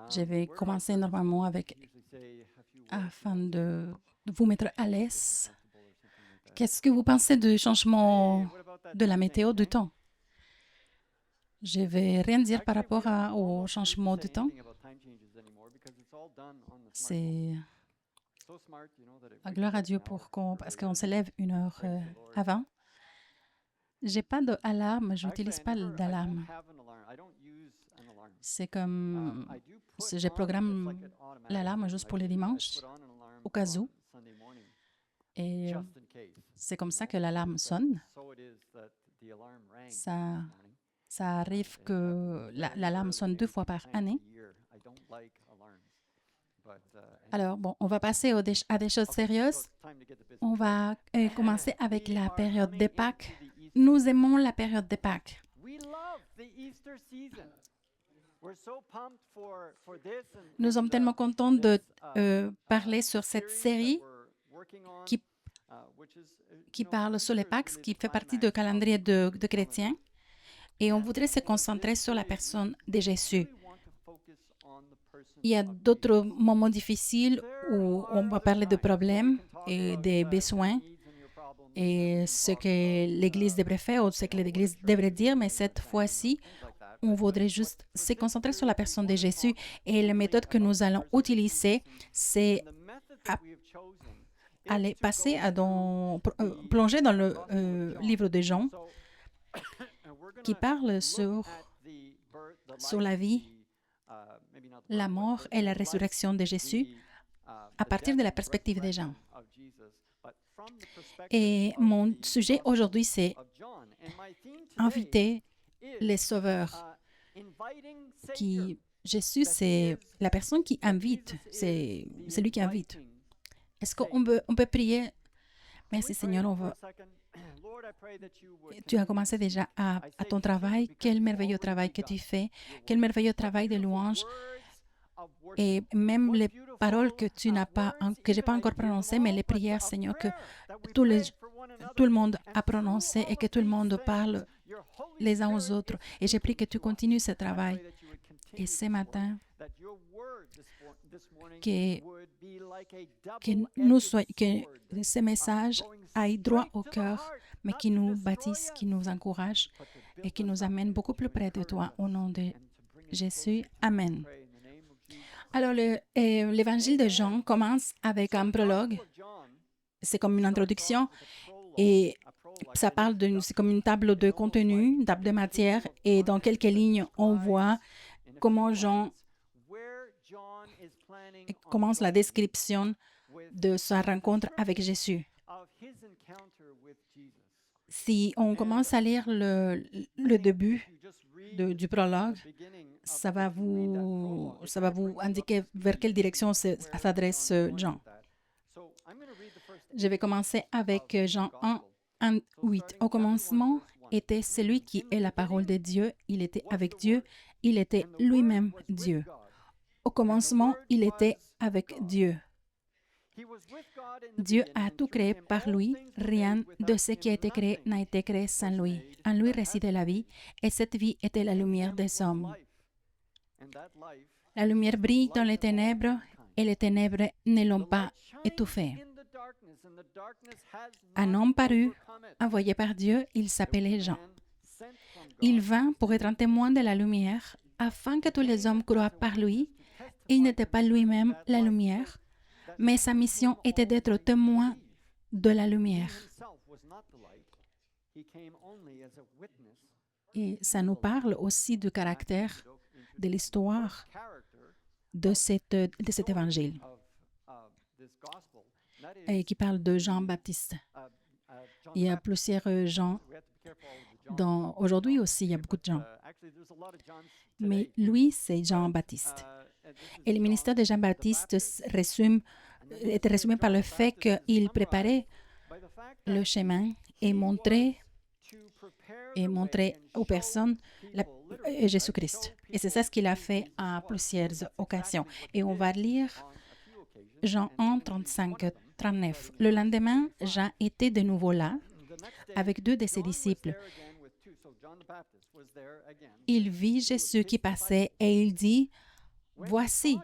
Je vais commencer normalement afin de vous mettre à l'aise. Qu'est-ce que vous pensez du changement de la météo du temps? Je ne vais rien dire par rapport au changement de temps. C'est gloire à Dieu parce qu'on se lève une heure avant. J'ai pas d'alarme, je n'utilise pas d'alarme. C'est comme si je programme l'alarme juste pour les dimanches, au cas où. Et c'est comme ça que l'alarme sonne. Ça arrive que l'alarme sonne 2 fois par année. Alors, bon, on va passer à des choses sérieuses. On va commencer avec la période des Pâques. Nous aimons la période des Pâques. Nous sommes tellement contents de parler sur cette série qui parle sur les Pâques, qui fait partie du calendrier de chrétiens. Et on voudrait se concentrer sur la personne de Jésus. Il y a d'autres moments difficiles où on va parler de problèmes et des besoins et ce que l'Église devrait faire ou ce que l'Église devrait dire, mais cette fois-ci, on voudrait juste se concentrer sur la personne de Jésus. Et la méthode que nous allons utiliser, c'est aller plonger dans le livre de Jean qui parle sur la vie, la mort et la résurrection de Jésus à partir de la perspective des gens. Et mon sujet aujourd'hui, c'est inviter les sauveurs. Jésus, c'est la personne qui invite, c'est lui qui invite. Est-ce qu'on peut prier? Merci Seigneur, tu as commencé déjà à ton travail. Quel merveilleux travail que tu fais. Quel merveilleux travail de louange. Et même les paroles que je n'ai pas encore prononcées, mais les prières, Seigneur, que tout le monde a prononcé et que tout le monde parle les uns aux autres. Et j'ai prié que tu continues ce travail. Et ce matin, que ces messages aillent droit au cœur, mais qui nous bâtissent, qui nous encouragent et qui nous amènent beaucoup plus près de toi. Au nom de Jésus, Amen. Alors, l'évangile de Jean commence avec un prologue. C'est comme une introduction et ça parle c'est comme une table de contenu, une table de matière. Et dans quelques lignes, on voit comment Jean commence la description de sa rencontre avec Jésus. Si on commence à lire le début du prologue, ça va vous indiquer vers quelle direction s'adresse Jean. Je vais commencer avec Jean 1, 8. Au commencement était celui qui est la parole de Dieu. Il était avec Dieu. Il était lui-même Dieu. Au commencement, il était avec Dieu. Dieu a tout créé par lui. Rien de ce qui a été créé n'a été créé sans lui. En lui résidait la vie, et cette vie était la lumière des hommes. La lumière brille dans les ténèbres, et les ténèbres ne l'ont pas étouffée. Un homme parut, envoyé par Dieu, il s'appelait Jean. Il vint pour être un témoin de la lumière, afin que tous les hommes croient par lui. Il n'était pas lui-même la lumière, mais sa mission était d'être témoin de la lumière. Et ça nous parle aussi du caractère, de l'histoire de cet évangile, et qui parle de Jean-Baptiste. Il y a plusieurs gens. Aujourd'hui aussi, il y a beaucoup de gens. Mais lui, c'est Jean-Baptiste. Et le ministère de Jean-Baptiste était résumé par le fait qu'il préparait le chemin et montrait aux personnes Jésus-Christ. Et c'est ça ce qu'il a fait à plusieurs occasions. Et on va lire Jean 1, 35, 39. Le lendemain, Jean était de nouveau là avec 2 de ses disciples. Il vit Jésus qui passait et il dit, Voici,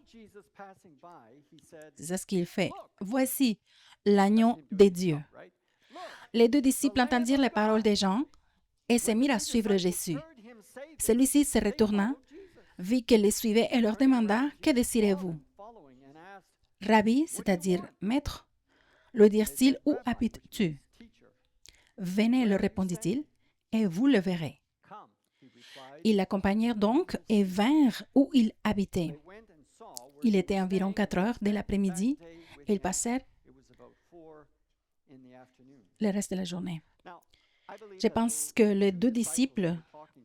c'est ce qu'il fait. Voici l'agneau de Dieu. Les deux disciples entendirent les paroles des gens et se mirent à suivre Jésus. Celui-ci se retourna, vit qu'ils les suivaient et leur demanda, « Que désirez-vous » ? Rabbi, c'est-à-dire maître, le dirent-ils, « Où habites-tu » ? Venez, leur répondit-il, et vous le verrez. Ils l'accompagnèrent donc et vinrent où il habitait. Il était environ 4 heures de l'après-midi et ils passèrent le reste de la journée. Je pense que les deux disciples,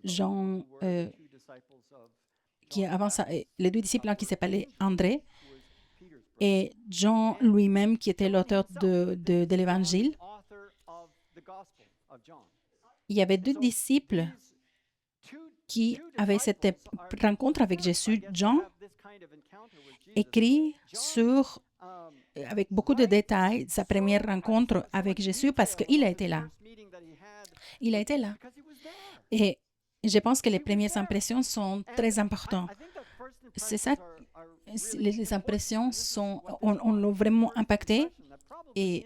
Jean, les deux disciples qui s'appelaient André et Jean lui-même, qui était l'auteur de l'Évangile, il y avait deux disciples qui avaient cette rencontre avec Jésus. Jean écrit avec beaucoup de détails sa première rencontre avec Jésus parce qu'il a été là. Il a été là. Et je pense que les premières impressions sont très importantes. C'est ça, les impressions on l'a vraiment impacté. Et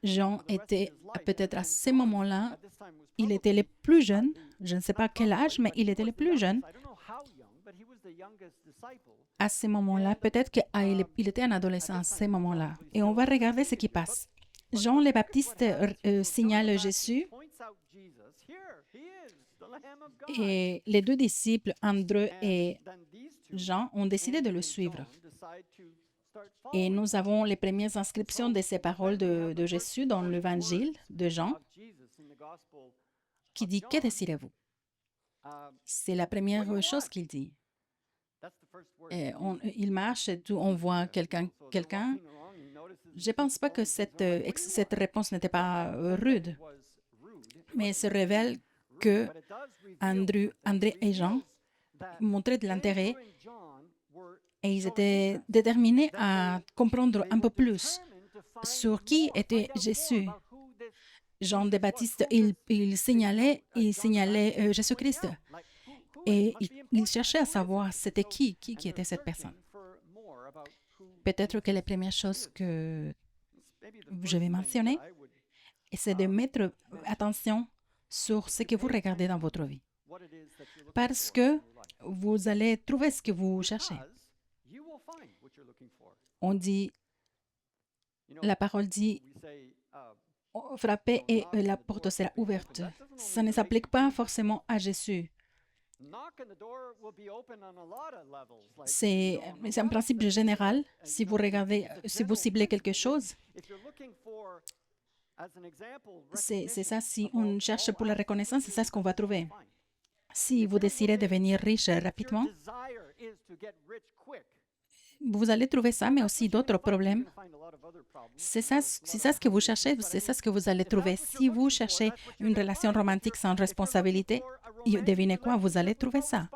Jean était peut-être à ce moment-là, il était le plus jeune. Je ne sais pas quel âge, mais il était le plus jeune. À ce moment-là, peut-être qu'il était un adolescent à ce moment-là. Et on va regarder ce qui passe. Jean le Baptiste signale Jésus et les deux disciples, André et Jean, ont décidé de le suivre. Et nous avons les premières inscriptions de ces paroles de Jésus dans l'Évangile de Jean qui dit « Que désirez-vous » ? C'est la première chose qu'il dit. Et il marche et tout, on voit quelqu'un. Je ne pense pas que cette réponse n'était pas rude, mais il se révèle que André et Jean montraient de l'intérêt et ils étaient déterminés à comprendre un peu plus sur qui était Jésus. Jean le Baptiste, il signalait Jésus-Christ. Et il cherchait à savoir c'était qui était cette personne. Peut-être que les premières choses que je vais mentionner, c'est de mettre attention sur ce que vous regardez dans votre vie. Parce que vous allez trouver ce que vous cherchez. On dit, la parole dit, frappez et la porte sera ouverte. Ça ne s'applique pas forcément à Jésus. C'est un principe général. Si vous regardez, si vous ciblez quelque chose, c'est ça. Si on cherche pour la reconnaissance, c'est ça ce qu'on va trouver. Si vous désirez devenir riche rapidement, vous allez trouver ça, mais aussi d'autres problèmes. C'est ça ce que vous cherchez, c'est ça ce que vous allez trouver. Si vous cherchez une relation romantique sans responsabilité, devinez quoi, vous allez trouver ça.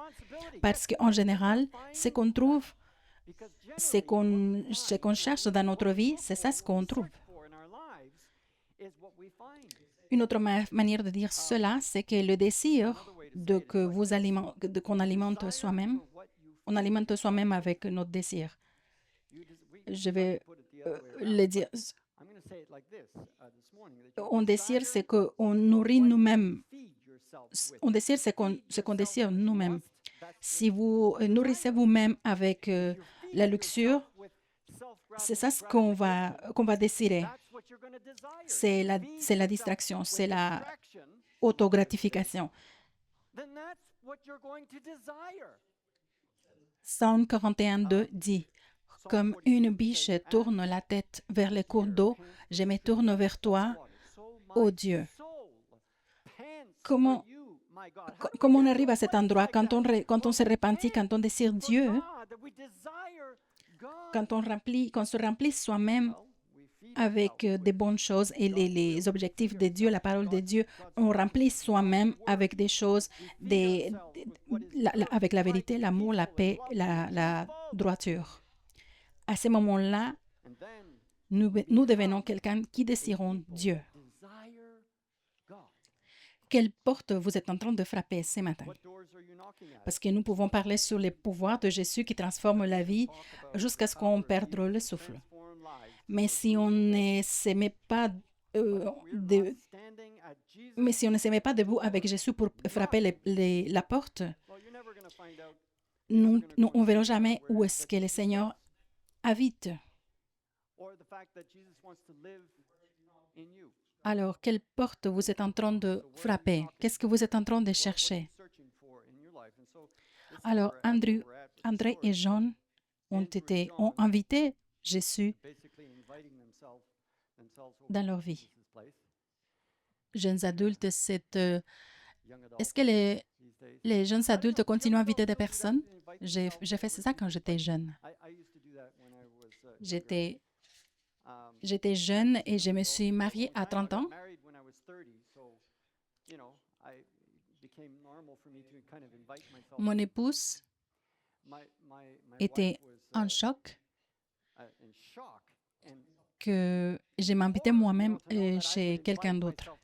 Parce qu'en général, ce qu'on trouve, ce qu'on cherche dans notre vie, c'est ça ce qu'on trouve. Une autre manière de dire cela, c'est que le désir qu'on alimente soi-même, on alimente soi-même avec notre désir. Je vais le dire. On désire ce qu'on nourrit nous-mêmes. On désire ce qu'on désire nous-mêmes. Si vous nourrissez vous-même avec la luxure, c'est ça ce qu'on va désirer. C'est la distraction, c'est la autogratification. Psaume 41:2 dit « Comme une biche tourne la tête vers les cours d'eau, je me tourne vers toi, ô Dieu. » Comment on arrive à cet endroit quand on se repentit, quand on désire Dieu, quand on se remplit soi-même avec des bonnes choses et les objectifs de Dieu, la parole de Dieu, on remplit soi-même avec des choses, avec la vérité, l'amour, la paix, la droiture. À ce moment-là, nous devenons quelqu'un qui désirons Dieu. quelle porte vous êtes en train de frapper ce matin? Parce que nous pouvons parler sur les pouvoirs de Jésus qui transforment la vie jusqu'à ce qu'on perde le souffle. Mais si on ne se met pas de- mais si on ne se met pas debout avec Jésus pour frapper la porte, on ne verra jamais où est-ce que le Seigneur habite. Alors, quelle porte vous êtes en train de frapper? Qu'est-ce que vous êtes en train de chercher? Alors, André et Jean ont invité Jésus dans leur vie. Jeunes adultes, est-ce que les jeunes adultes continuent à inviter des personnes? J'ai fait ça quand j'étais jeune. J'étais jeune et je me suis mariée à 30 ans. Mon épouse était en choc que je m'invitais moi-même chez quelqu'un d'autre.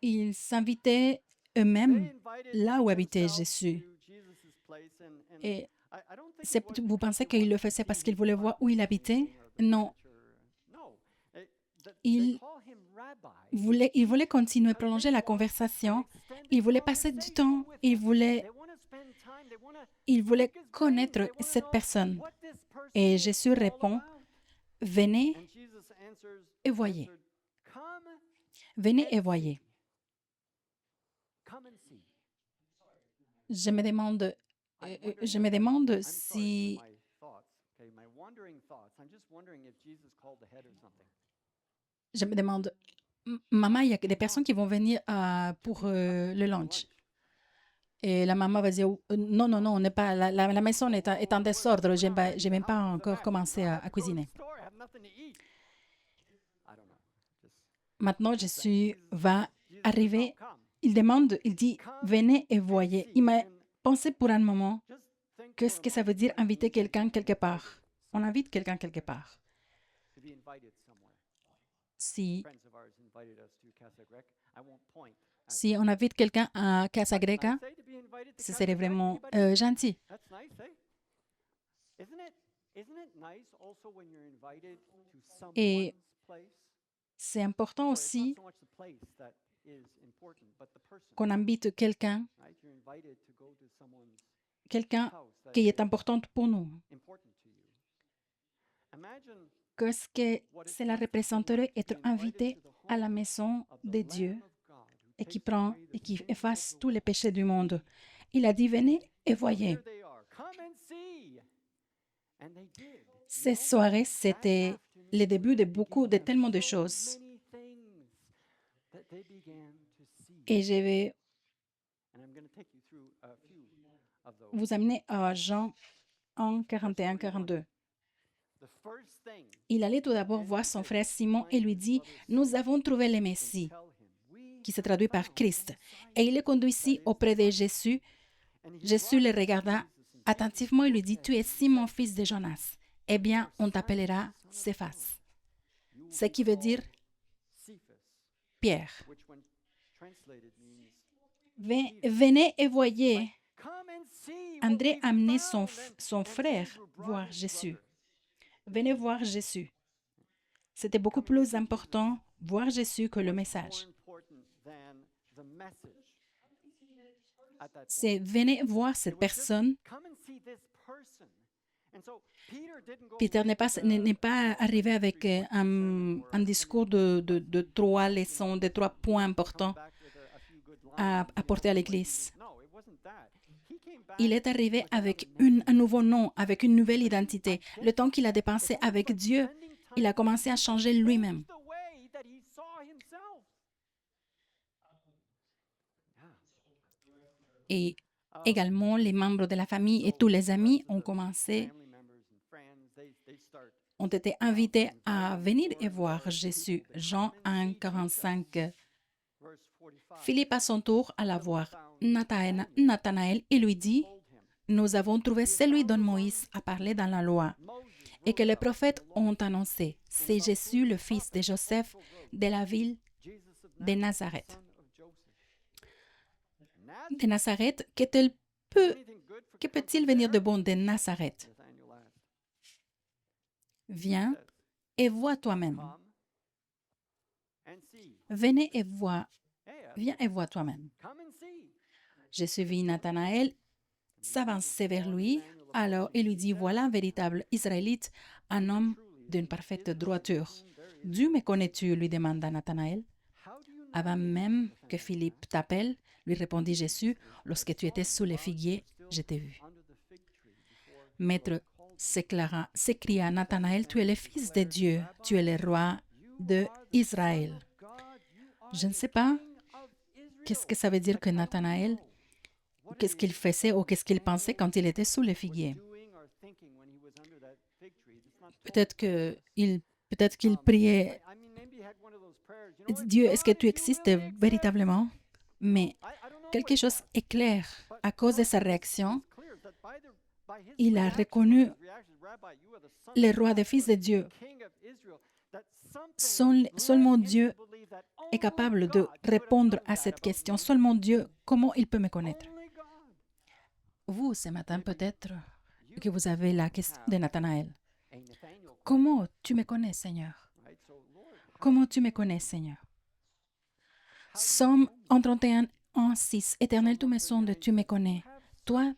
Ils s'invitaient eux-mêmes là où habitait Jésus. Et vous pensez qu'il le faisait parce qu'il voulait voir où il habitait? Non. Il voulait continuer, prolonger la conversation. Il voulait passer du temps. Il voulait connaître cette personne. Et Jésus répond, venez et voyez. Venez et voyez. Je me demande si... Je me demande, maman, il y a des personnes qui vont venir pour le lunch. Et la maman va dire, non, non, non, on n'est pas, la maison est en désordre, je n'ai même pas encore commencé à cuisiner. Maintenant, Jésus va arriver, il dit, venez et voyez. Il m'a pensé pour un moment, qu'est-ce que ça veut dire inviter quelqu'un quelque part? On invite quelqu'un quelque part. Si on invite quelqu'un à Casa Greca, ce serait vraiment gentil. Et c'est important aussi qu'on invite quelqu'un qui est important pour nous. Qu'est-ce que cela représenterait être invité à la maison de Dieu et qui efface tous les péchés du monde? Il a dit, venez et voyez. Ces soirées, c'était le début de tellement de choses. Et je vais vous amener à Jean 1, 41, 42. Il allait tout d'abord voir son frère Simon et lui dit, « Nous avons trouvé le Messie », qui se traduit par Christ. Et il le conduisit auprès de Jésus. Jésus le regarda attentivement et lui dit, « Tu es Simon, fils de Jonas. Eh bien, on t'appellera Céphas. » Ce qui veut dire Pierre. Venez et voyez. André amenait son frère voir Jésus. Venez voir Jésus. C'était beaucoup plus important voir Jésus que le message. C'est venez voir cette personne. Peter n'est pas arrivé avec un discours de 3 leçons, de 3 points importants à apporter à l'Église. Il est arrivé avec un nouveau nom, avec une nouvelle identité. Le temps qu'il a dépensé avec Dieu, il a commencé à changer lui-même. Et également, les membres de la famille et tous les amis ont été invités à venir et voir Jésus. Jean 1, 45. Philippe, à son tour, alla voir Nathanaël et lui dit, « Nous avons trouvé celui dont Moïse a parlé dans la loi et que les prophètes ont annoncé. C'est Jésus, le fils de Joseph, de la ville de Nazareth. De Nazareth, que peut-il venir de bon de Nazareth? Viens et vois toi-même. Venez et vois. Viens et vois toi-même. Jésus vit Nathanaël s'avancer vers lui. Alors il lui dit, voilà un véritable Israélite, un homme d'une parfaite droiture. D'où me connais-tu? Lui demanda Nathanaël. Avant même que Philippe t'appelle, lui répondit Jésus, lorsque tu étais sous les figuiers, je t'ai vu. Maître, s'écria Nathanaël, tu es le Fils de Dieu, tu es le roi de Israël. Je ne sais pas qu'est-ce que ça veut dire que Nathanaël, qu'est-ce qu'il faisait ou qu'est-ce qu'il pensait quand il était sous les figuiers. Peut-être qu'il priait, Dieu, est-ce que tu existes véritablement? Mais quelque chose est clair. À cause de sa réaction, il a reconnu le roi des fils de Dieu. Seulement Dieu est capable de répondre à cette question. Seulement Dieu, comment il peut me connaître? Vous, ce matin, peut-être que vous avez la question de Nathanaël. Comment tu me connais, Seigneur? Comment tu me connais, Seigneur? Somme 31, 6. Éternel, tous mes sondes, tu me connais. Toi,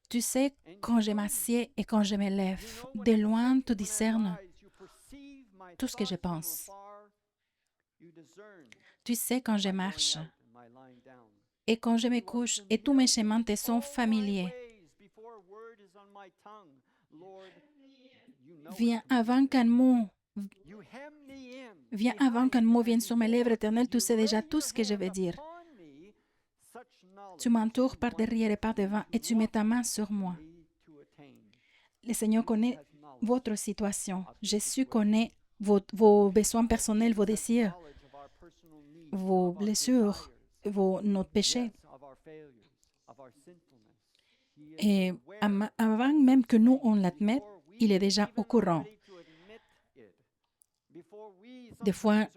tu sais quand je m'assieds et quand je me lève. De loin, tu discernes tout ce que je pense. Tu sais quand je marche et quand je me couche, et tous mes chemins te sont familiers. Viens avant qu'un mot vienne sur mes lèvres, Éternel, tu sais déjà tout ce que je vais dire. Tu m'entoures par derrière et par devant et tu mets ta main sur moi. Le Seigneur connaît votre situation. Jésus connaît vos besoins personnels, vos désirs, vos blessures, nos péchés. Et avant même que nous, on l'admette, il est déjà au courant. Des fois,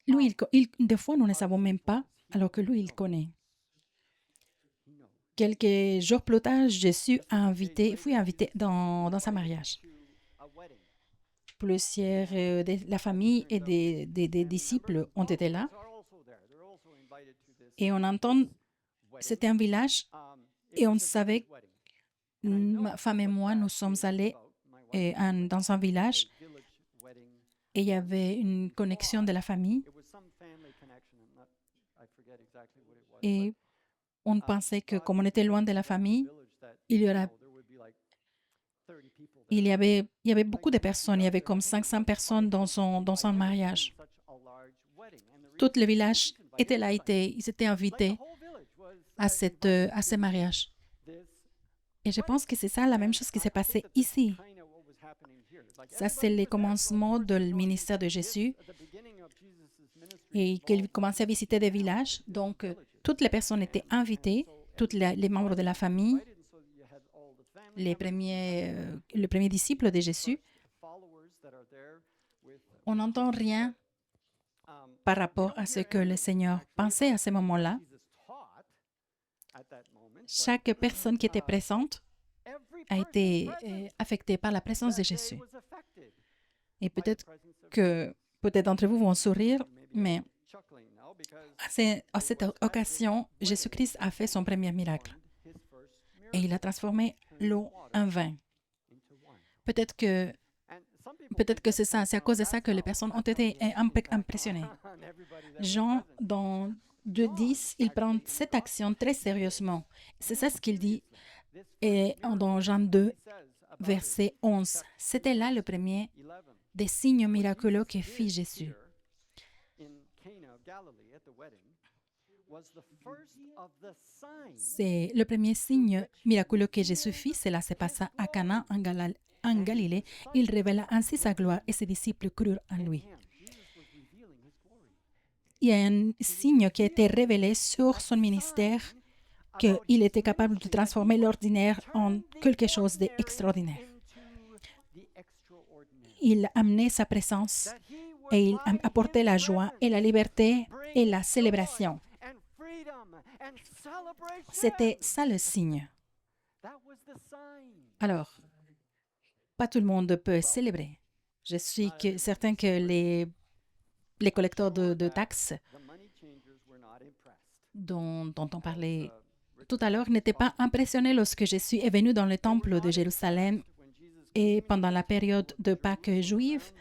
des fois, nous ne savons même pas, alors que lui, il connaît. Quelques jours plus tard, Jésus fut invité dans son mariage. Plusieurs de la famille et des disciples ont été là. Et on entend, c'était un village, et on savait, ma femme et moi, nous sommes allés dans un village, et il y avait une connexion de la famille. Et on pensait que comme on était loin de la famille, il y avait beaucoup de personnes. Il y avait comme 500 personnes dans son mariage. Tout le village était là, ils étaient invités à ce mariage. Et je pense que c'est ça la même chose qui s'est passée ici. Ça, c'est le commencement du ministère de Jésus. Et qu'il commençait à visiter des villages. Donc, toutes les personnes étaient invitées, tous les membres de la famille, les premiers disciples de Jésus. On n'entend rien par rapport à ce que le Seigneur pensait à ce moment-là. Chaque personne qui était présente a été affectée par la présence de Jésus. Et peut-être d'entre vous vont sourire, mais à cette occasion, Jésus-Christ a fait son premier miracle. Et il a transformé l'eau en vin. Peut-être que c'est ça, c'est à cause de ça que les personnes ont été impressionnées. Jean, dans 2:10, il prend cette action très sérieusement. C'est ça ce qu'il dit. Et dans Jean 2, verset 11, c'était là le premier des signes miraculeux que fit Jésus. C'est le premier signe miraculeux que Jésus fit, cela se passa à Cana en Galilée. Il révéla ainsi sa gloire et ses disciples crurent en lui. Il y a un signe qui a été révélé sur son ministère, qu'il était capable de transformer l'ordinaire en quelque chose d'extraordinaire. il amenait sa présence et il apportait la joie et la liberté et la célébration. C'était ça le signe. Alors, pas tout le monde peut célébrer. Je suis certain que les collecteurs de taxes dont on parlait tout à l'heure n'étaient pas impressionnés lorsque Jésus est venu dans le temple de Jérusalem et pendant la période de Pâques juive.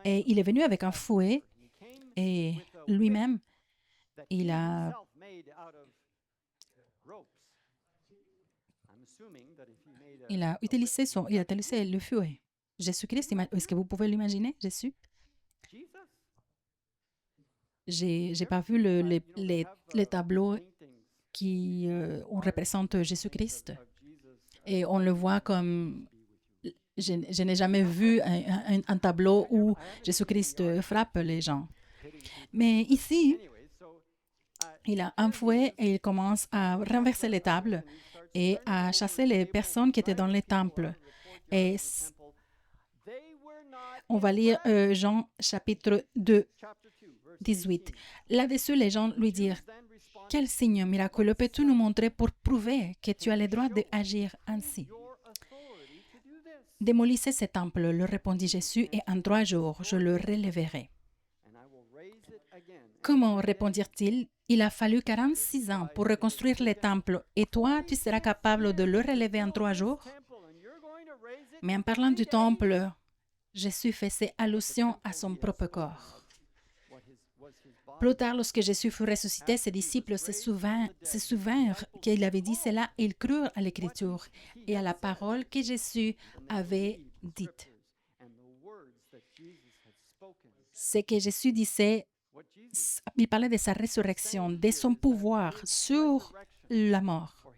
Et il est venu avec un fouet et lui-même, il a utilisé le fouet. Jésus-Christ, est-ce que vous pouvez l'imaginer, Jésus? J'ai pas vu les tableaux qui on représente Jésus-Christ et on le voit comme je n'ai jamais vu un tableau où Jésus-Christ frappe les gens. Mais ici, il a un fouet et il commence à renverser les tables et à chasser les personnes qui étaient dans les temples. Et on va lire Jean chapitre 2, 18. Là-dessus, les gens lui dirent, « Quel signe miraculeux peux-tu nous montrer pour prouver que tu as le droit d'agir ainsi? » « Démolissez ce temple, leur répondit Jésus, et en 3 jours, je le relèverai. » Comment répondirent-ils? Il a fallu 46 ans pour reconstruire le temple, et toi, tu seras capable de le relever en 3 jours? Mais en parlant du temple, Jésus faisait allusion à son propre corps. Plus tard, lorsque Jésus fut ressuscité, ses disciples se souvinrent qu'il avait dit cela et ils crurent à l'Écriture et à la parole que Jésus avait dite. Ce que Jésus disait, il parlait de sa résurrection, de son pouvoir sur la mort.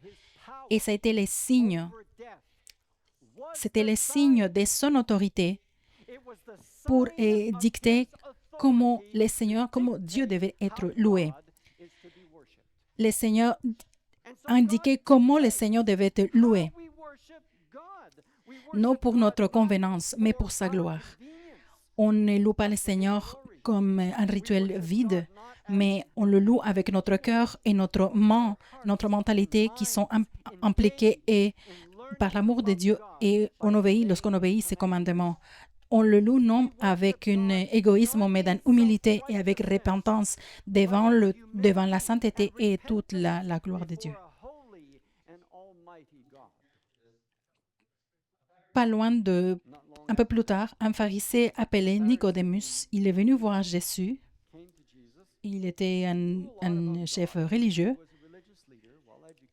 Et ça a été le signe, c'était le signe de son autorité pour dicter comment Dieu devait être loué. Le Seigneur indiquait comment le Seigneur devait être loué, non pour notre convenance, mais pour sa gloire. On ne loue pas le Seigneur comme un rituel vide, mais on le loue avec notre cœur et notre mentalité qui sont impliquées et par l'amour de Dieu et on obéit lorsqu'on obéit ses commandements. On le loue non avec un égoïsme, mais dans humilité et avec repentance devant la sainteté et toute la gloire de Dieu. Pas loin un peu plus tard, un pharisée appelé Nicodémus, il est venu voir Jésus. Il était un chef religieux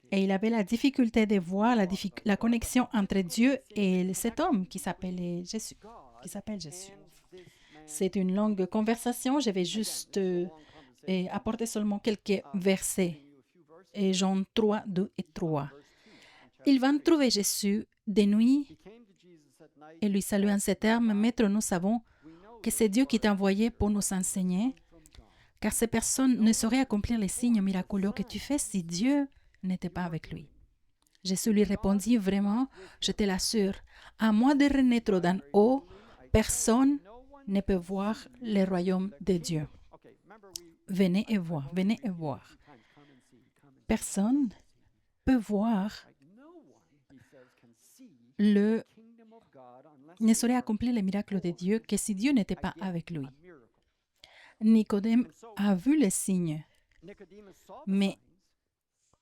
et il avait la difficulté de voir la connexion entre Dieu et cet homme qui s'appelle Jésus. C'est une longue conversation. Je vais juste apporter seulement quelques versets. Et Jean 3, 2 et 3. Ils vont trouver Jésus de nuit et lui saluent en ces termes, « Maître, nous savons que c'est Dieu qui t'a envoyé pour nous enseigner, car ces personnes ne sauraient accomplir les signes miraculeux que tu fais si Dieu n'était pas avec lui. » Jésus lui répondit, « Vraiment, je te l'assure, à moins de renaître d'en haut, personne ne peut voir le royaume de Dieu. » Venez et voir, venez et voir. Personne peut voir ne saurait accomplir les miracles de Dieu que si Dieu n'était pas avec lui. Nicodème a vu les signes, mais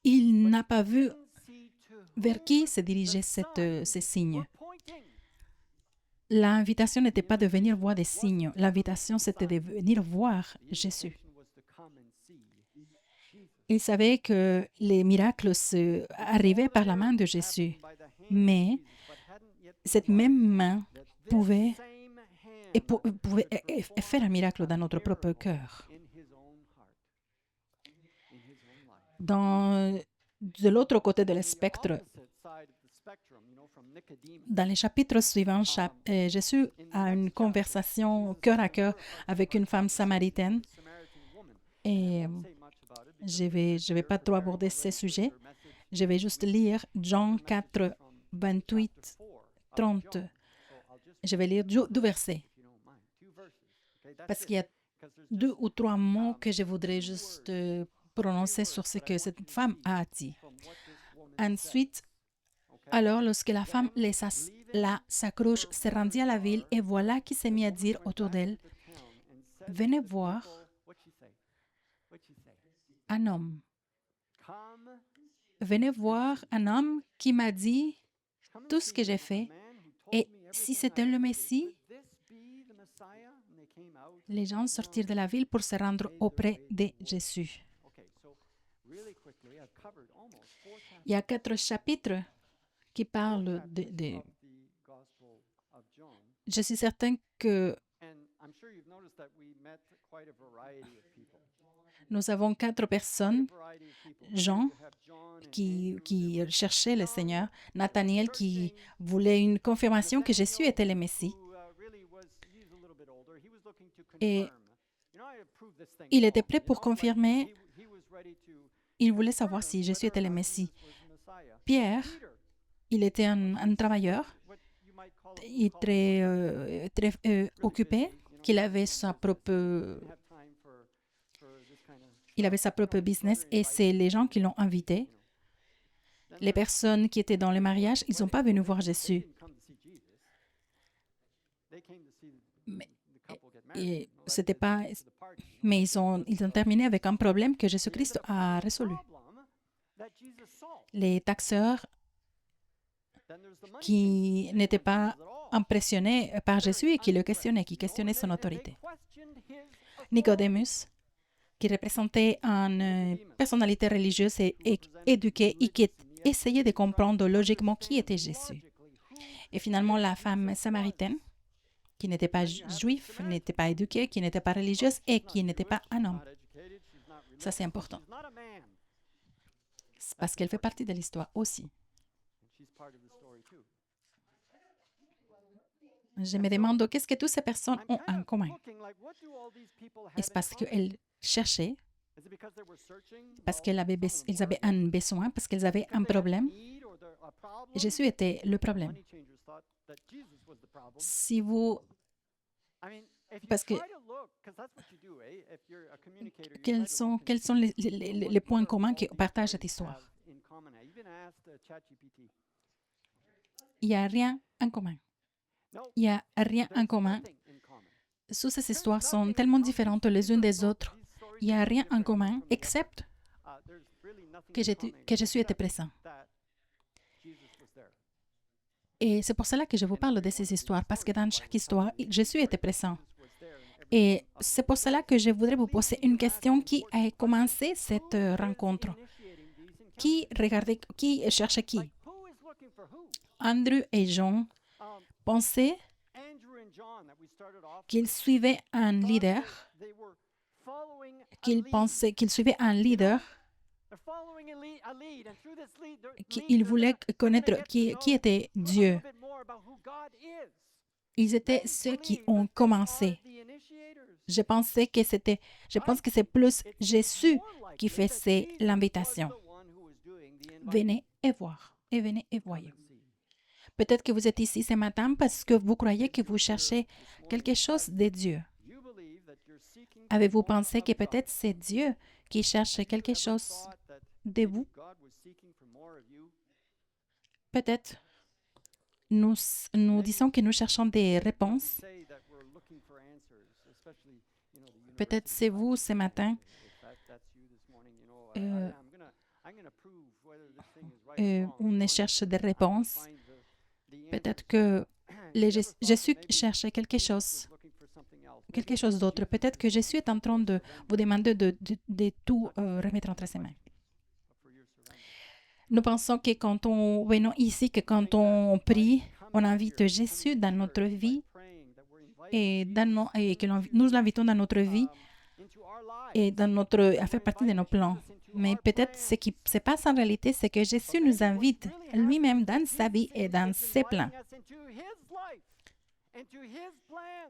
il n'a pas vu vers qui se dirigeaient ces signes. L'invitation n'était pas de venir voir des signes. L'invitation, c'était de venir voir Jésus. Il savait que les miracles arrivaient par la main de Jésus, mais cette même main pouvait faire un miracle dans notre propre cœur. De l'autre côté du spectre, dans les chapitres suivants, Jésus a une conversation cœur à cœur avec une femme samaritaine. Et je vais pas trop aborder ce sujet. Je vais juste lire Jean 4, 28, 30. Je vais lire deux versets parce qu'il y a 2 ou 3 mots que je voudrais juste prononcer sur ce que cette femme a dit. Ensuite, alors, lorsque la femme s'accroche, se rendit à la ville, et voilà qui s'est mis à dire autour d'elle, « Venez voir un homme. Venez voir un homme qui m'a dit tout ce que j'ai fait. Et si c'était le Messie, les gens sortirent de la ville pour se rendre auprès de Jésus. » Il y a 4 chapitres qui parlent de. Je suis certain que nous avons 4 personnes. Jean, qui cherchait le Seigneur. Nathanaël, qui voulait une confirmation que Jésus était le Messie. Et il était prêt pour confirmer. Il voulait savoir si Jésus était le Messie. Pierre, il était un travailleur, très occupé, qu'il avait sa propre business, et c'est les gens qui l'ont invité. Les personnes qui étaient dans le mariage, ils n'ont pas venu voir Jésus. Mais ils ont terminé avec un problème que Jésus-Christ a résolu. Les taxeurs qui n'étaient pas impressionnés par Jésus et qui questionnaient son autorité. Nicodémus, qui représentait une personnalité religieuse et éduquée et qui essayait de comprendre logiquement qui était Jésus. Et finalement, la femme samaritaine, qui n'était pas juive, n'était pas éduquée, qui n'était pas religieuse et qui n'était pas un homme. Ça, c'est important. C'est parce qu'elle fait partie de l'histoire aussi. Je me demande qu'est-ce que toutes ces personnes ont en commun. Est-ce parce qu'elles cherchaient, parce qu'ils avaient un besoin, parce qu'ils avaient un problème? Jésus était le problème. Si vous... Parce que... Quels sont les points communs qui partagent cette histoire? Il n'y a rien en commun. Il n'y a rien en commun. Toutes ces histoires sont tellement différentes les unes des autres. Il n'y a rien en commun, excepte que Jésus était présent. Et c'est pour cela que je vous parle de ces histoires, parce que dans chaque histoire, Jésus était présent. Et c'est pour cela que je voudrais vous poser une question. Qui a commencé cette rencontre? Qui cherchait qui? Andrew et Jean pensaient qu'ils suivaient un leader, qu'ils suivaient un leader, qu'ils voulaient connaître qui était Dieu. Ils étaient ceux qui ont commencé. Je pense que c'est plus Jésus qui faisait l'invitation. Venez et voir, et venez et voyez. Peut-être que vous êtes ici ce matin parce que vous croyez que vous cherchez quelque chose de Dieu. Avez-vous pensé que peut-être c'est Dieu qui cherche quelque chose de vous? Peut-être nous disons que nous cherchons des réponses. Peut-être c'est vous ce matin. On cherche des réponses. Peut-être que Jésus cherche quelque chose d'autre. Peut-être que Jésus est en train de vous demander de tout remettre entre ses mains. Nous pensons que quand on prie, on invite Jésus dans notre vie et que nous l'invitons dans notre vie et à faire partie de nos plans. Mais peut-être ce qui se passe en réalité, c'est que Jésus nous invite lui-même dans sa vie et dans ses plans.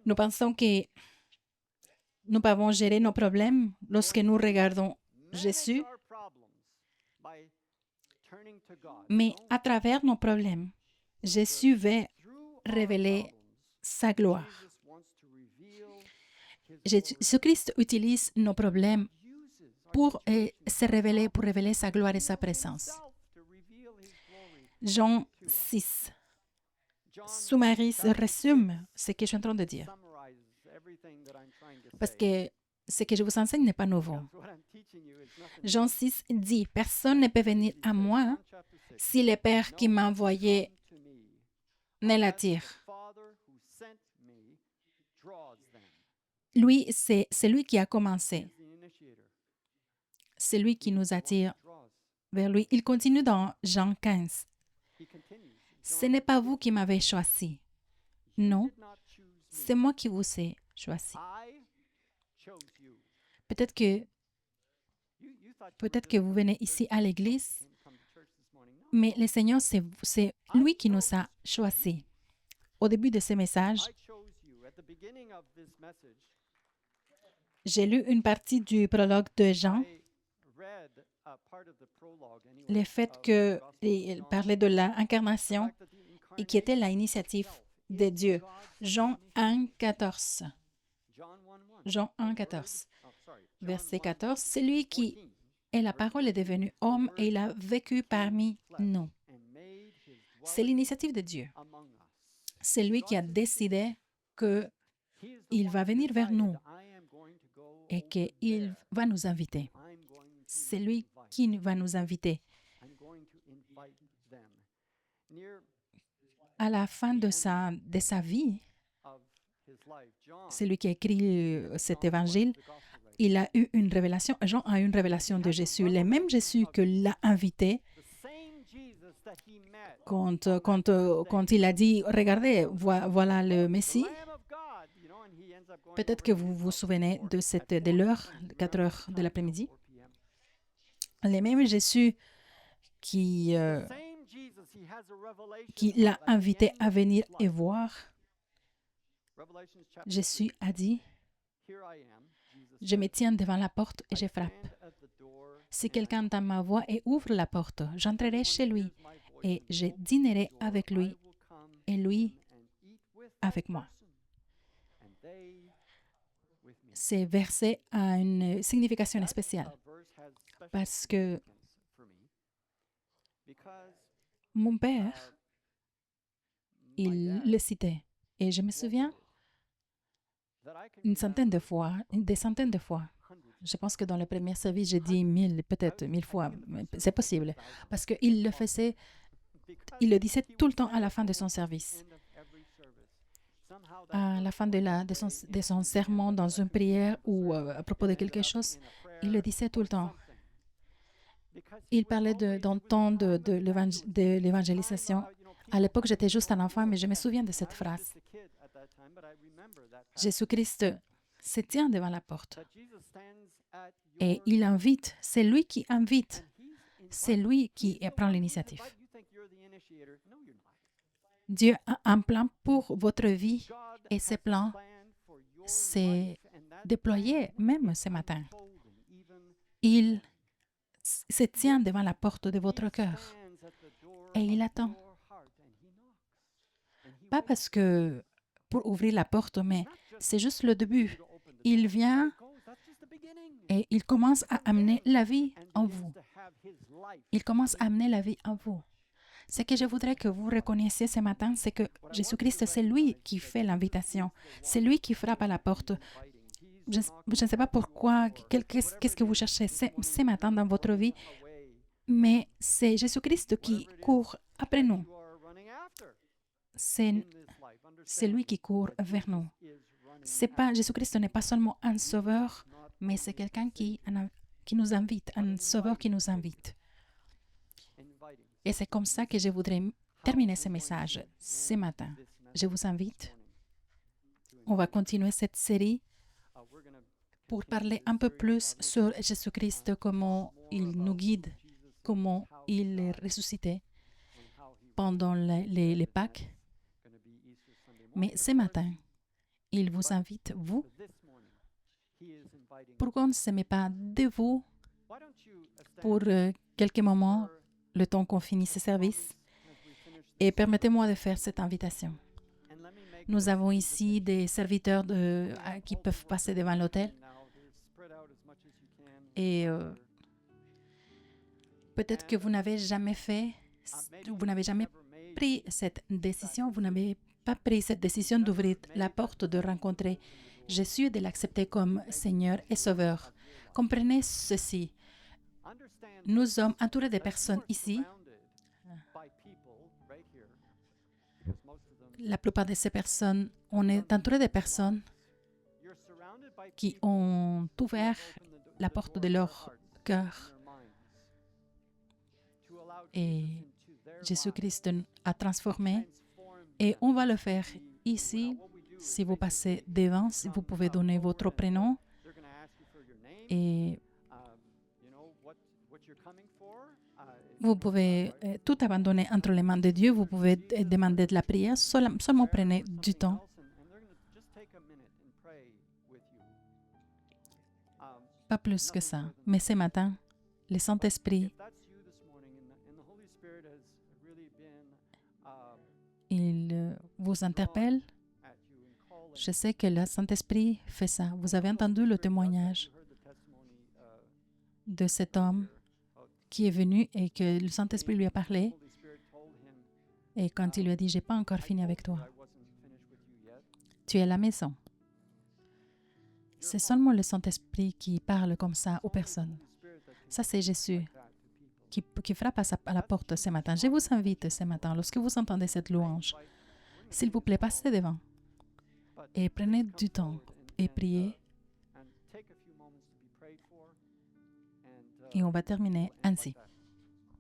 Nous pensons que nous pouvons gérer nos problèmes lorsque nous regardons Jésus, mais à travers nos problèmes, Jésus veut révéler sa gloire. Jésus-Christ utilise nos problèmes pour pour révéler sa gloire et sa présence. Jean 6. Summarise, résume ce que je suis en train de dire. Parce que ce que je vous enseigne n'est pas nouveau. Jean 6 dit, « Personne ne peut venir à moi si le Père qui m'a envoyé ne l'attire. » Lui, c'est lui qui a commencé. C'est lui qui nous attire vers lui. Il continue dans Jean 15. « Ce n'est pas vous qui m'avez choisi. Non, c'est moi qui vous ai choisi. » Peut-être que vous venez ici à l'église, mais le Seigneur, c'est lui qui nous a choisis. Au début de ce message, j'ai lu une partie du prologue de Jean, le fait qu'il parlait de l'incarnation et qui était l'initiative de Dieu. Jean 1, 14. Jean 1, 14. Verset 14. Celui qui est la parole est devenu homme et il a vécu parmi nous. C'est l'initiative de Dieu. C'est lui qui a décidé qu'il va venir vers nous et qu'il va nous inviter. C'est lui qui va nous inviter. À la fin de sa vie, c'est lui qui a écrit cet évangile, il a eu une révélation. Jean a eu une révélation de Jésus. Le même Jésus que l'a invité quand il a dit, « Regardez, voilà le Messie. » Peut-être que vous vous souvenez de l'heure, 4 heures de l'après-midi. Le même Jésus qui l'a invité à venir et voir. Jésus a dit, « Je me tiens devant la porte et je frappe. Si quelqu'un entend ma voix et ouvre la porte, j'entrerai chez lui et je dînerai avec lui et lui avec moi. » Ces versets ont une signification spéciale parce que mon père, il le citait et je me souviens des centaines de fois. Je pense que dans le premier service, j'ai dit 1000, peut-être 1000 fois. C'est possible. Parce qu'il le faisait, il le disait tout le temps à la fin de son service. À la fin de son sermon, dans une prière ou à propos de quelque chose, il le disait tout le temps. Il parlait d'un temps de l'évangélisation. À l'époque, j'étais juste un enfant, mais je me souviens de cette phrase. Jésus-Christ se tient devant la porte et il invite. C'est lui qui invite. C'est lui qui prend l'initiative. Dieu a un plan pour votre vie et ce plan s'est déployé même ce matin. Il se tient devant la porte de votre cœur et il attend. Pas parce que pour ouvrir la porte, mais c'est juste le début. Il vient et il commence à amener la vie en vous. Il commence à amener la vie en vous. Ce que je voudrais que vous reconnaissiez ce matin, c'est que Jésus-Christ, c'est lui qui fait l'invitation. C'est lui qui frappe à la porte. Je ne sais pas pourquoi, qu'est-ce que vous cherchez ce matin dans votre vie, mais c'est Jésus-Christ qui court après nous. C'est lui qui court vers nous. Jésus-Christ n'est pas seulement un sauveur, mais c'est quelqu'un qui nous invite, un sauveur qui nous invite. Et c'est comme ça que je voudrais terminer ce message ce matin. Je vous invite. On va continuer cette série pour parler un peu plus sur Jésus-Christ, comment il nous guide, comment il est ressuscité pendant les Pâques. Mais ce matin, il vous invite, vous. Pourquoi on ne se met pas de vous pour quelques moments, le temps qu'on finisse ce service, et permettez-moi de faire cette invitation. Nous avons ici des serviteurs qui peuvent passer devant l'autel. Et peut-être que vous n'avez jamais pris cette décision, vous n'avez pas pris cette décision d'ouvrir la porte, de rencontrer Jésus et de l'accepter comme Seigneur et Sauveur. Comprenez ceci. Nous sommes entourés de personnes ici. La plupart de ces personnes, on est entouré de personnes qui ont ouvert la porte de leur cœur. Et Jésus-Christ a transformé. Et on va le faire ici. Si vous passez devant, si vous pouvez donner votre prénom. Et vous pouvez tout abandonner entre les mains de Dieu. Vous pouvez demander de la prière. Seulement prenez du temps. Pas plus que ça. Mais ce matin, le Saint-Esprit, il vous interpelle. Je sais que le Saint-Esprit fait ça. Vous avez entendu le témoignage de cet homme qui est venu et que le Saint-Esprit lui a parlé. Et quand il lui a dit, « Je n'ai pas encore fini avec toi. Tu es à la maison. » C'est seulement le Saint-Esprit qui parle comme ça aux personnes. Ça, c'est Jésus qui frappe à la porte ce matin. Je vous invite ce matin, lorsque vous entendez cette louange, s'il vous plaît, passez devant et prenez du temps et priez. Et on va terminer ainsi.